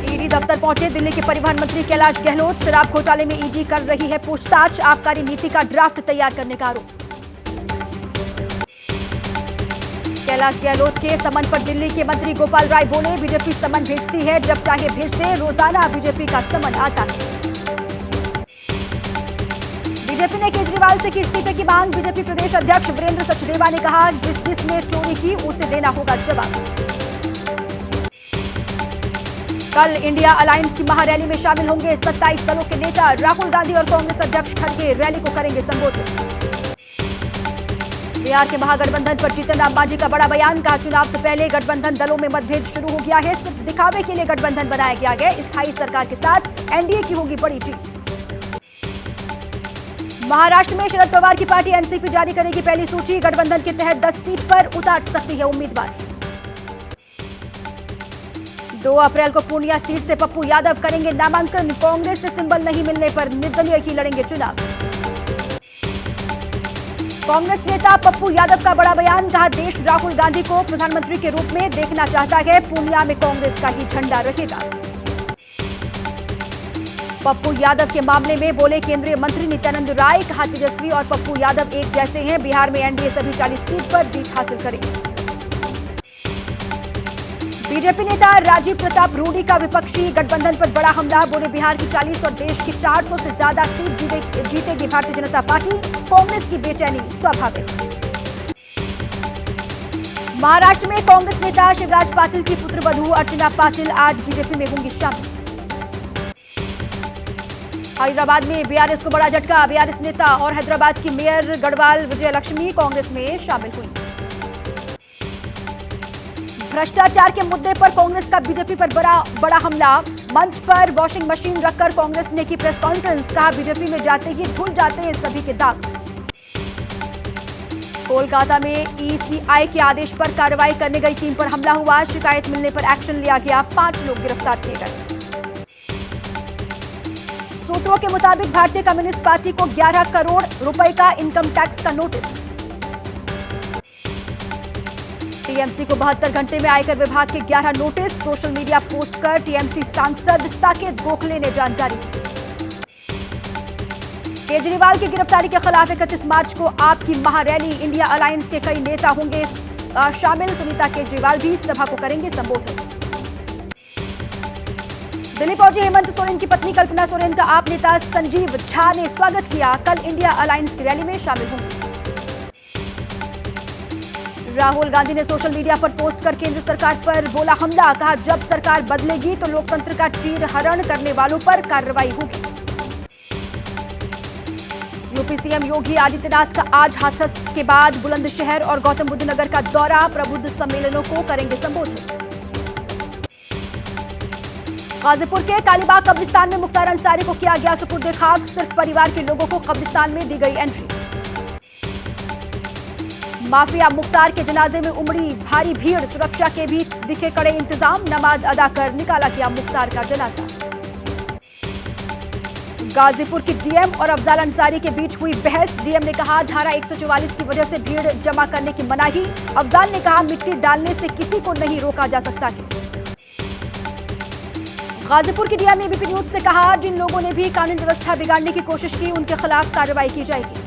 ED दफ्तर पहुंचे दिल्ली के परिवहन मंत्री कैलाश गहलोत। शराब घोटाले में ईडी कर रही है पूछताछ। आबकारी नीति का ड्राफ्ट तैयार करने का आरोप। कैलाश गहलोत के समन पर दिल्ली के मंत्री गोपाल राय बोले, बीजेपी समन भेजती है, जब चाहे भेज दे, रोजाना बीजेपी का समन आता है। बीजेपी ने केजरीवाल से की इस्तीफे की मांग। बीजेपी प्रदेश अध्यक्ष वीरेंद्र सचदेवा ने कहा, जिसने चोरी की उसे देना होगा जवाब। कल इंडिया अलायंस की महारैली में शामिल होंगे 27 दलों के नेता। राहुल गांधी और कांग्रेस अध्यक्ष खड़गे रैली को करेंगे संबोधित। बिहार के महागठबंधन पर जीतन राम मांझी का बड़ा बयान। कहा, चुनाव से पहले गठबंधन दलों में मतभेद शुरू हो गया है, सिर्फ दिखावे के लिए गठबंधन बनाया गया है। स्थायी सरकार के साथ एनडीए की होगी बड़ी जीत। महाराष्ट्र में शरद पवार की पार्टी एनसीपी जारी करेगी पहली सूची। गठबंधन के तहत 10 सीट पर उतार सकती है उम्मीदवार। 2 अप्रैल को पूर्णिया सीट से पप्पू यादव करेंगे नामांकन। कांग्रेस से सिंबल नहीं मिलने पर निर्दलीय ही लड़ेंगे चुनाव। कांग्रेस नेता पप्पू यादव का बड़ा बयान। कहा, देश राहुल गांधी को प्रधानमंत्री के रूप में देखना चाहता है। पूर्णिया में कांग्रेस का ही झंडा रहेगा। पप्पू यादव के मामले में बोले केंद्रीय मंत्री नित्यानंद राय। कहा, तेजस्वी और पप्पू यादव एक जैसे हैं। बिहार में एनडीए सभी 40 सीट पर जीत हासिल करेगी। बीजेपी नेता राजीव प्रताप रूडी का विपक्षी गठबंधन पर बड़ा हमला। बोले, बिहार की 40 और देश की 400 से ज्यादा सीट जीतेगी भारतीय जनता पार्टी। कांग्रेस की बेचैनी स्वाभाविक। महाराष्ट्र में कांग्रेस नेता शिवराज पाटिल की पुत्रवधू अर्चना पाटिल आज बीजेपी में होंगी शामिल। हैदराबाद में बीआरएस को बड़ा झटका। बीआरएस नेता और हैदराबाद की मेयर गढ़वाल विजयलक्ष्मी कांग्रेस में शामिल हुई। भ्रष्टाचार के मुद्दे पर कांग्रेस का बीजेपी पर बड़ा हमला। मंच पर वॉशिंग मशीन रखकर कांग्रेस ने की प्रेस कॉन्फ्रेंस। कहा, बीजेपी में जाते ही धुल जाते हैं सभी के दाग। कोलकाता में ईसीआई के आदेश पर कार्रवाई करने गई टीम पर हमला हुआ। शिकायत मिलने पर एक्शन लिया गया। 5 लोग गिरफ्तार किए गए। सूत्रों के मुताबिक भारतीय कम्युनिस्ट पार्टी को 11 करोड़ रुपए का इनकम टैक्स का नोटिस। टीएमसी को 72 घंटे में आयकर विभाग के 11 नोटिस। सोशल मीडिया पोस्ट कर टीएमसी सांसद साकेत गोखले ने जानकारी दी। केजरीवाल की गिरफ्तारी के खिलाफ 31 मार्च को आपकी महारैली। इंडिया अलायंस के कई नेता होंगे शामिल। सुनीता केजरीवाल भी सभा को करेंगे संबोधित। दिल्ली पहुंचे हेमंत सोरेन की पत्नी कल्पना सोरेन का आप नेता संजीव झा ने स्वागत किया। कल इंडिया अलायंस की रैली में शामिल होंगे। राहुल गांधी ने सोशल मीडिया पर पोस्ट कर केंद्र सरकार पर बोला हमला। कहा, जब सरकार बदलेगी तो लोकतंत्र का चीरहरण करने वालों पर कार्रवाई होगी। यूपी सीएम योगी आदित्यनाथ का आज हाथरस के बाद बुलंदशहर और गौतम बुद्ध नगर का दौरा। प्रबुद्ध सम्मेलनों को करेंगे संबोधित। गाजीपुर के कालीबाग कब्रिस्तान में मुख्तार अंसारी को किया गया सुपुर्द खाक। सिर्फ परिवार के लोगों को कब्रिस्तान में दी गई एंट्री। माफिया मुख्तार के जनाजे में उमड़ी भारी भीड़। सुरक्षा के भी दिखे कड़े इंतजाम। नमाज अदा कर निकाला गया मुख्तार का जनाजा। गाजीपुर की डीएम और अफजाल अंसारी के बीच हुई बहस। डीएम ने कहा, धारा 144 की वजह से भीड़ जमा करने की मनाही। अफजाल ने कहा, मिट्टी डालने से किसी को नहीं रोका जा सकता। गाजीपुर की डीएम ने एबीपी न्यूज से कहा, जिन लोगों ने भी कानून व्यवस्था बिगाड़ने की कोशिश की उनके खिलाफ कार्रवाई की जाएगी।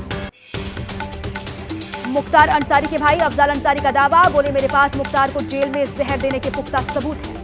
मुख्तार अंसारी के भाई अफजाल अंसारी का दावा। बोले, मेरे पास मुख्तार को जेल में जहर देने के पुख्ता सबूत है।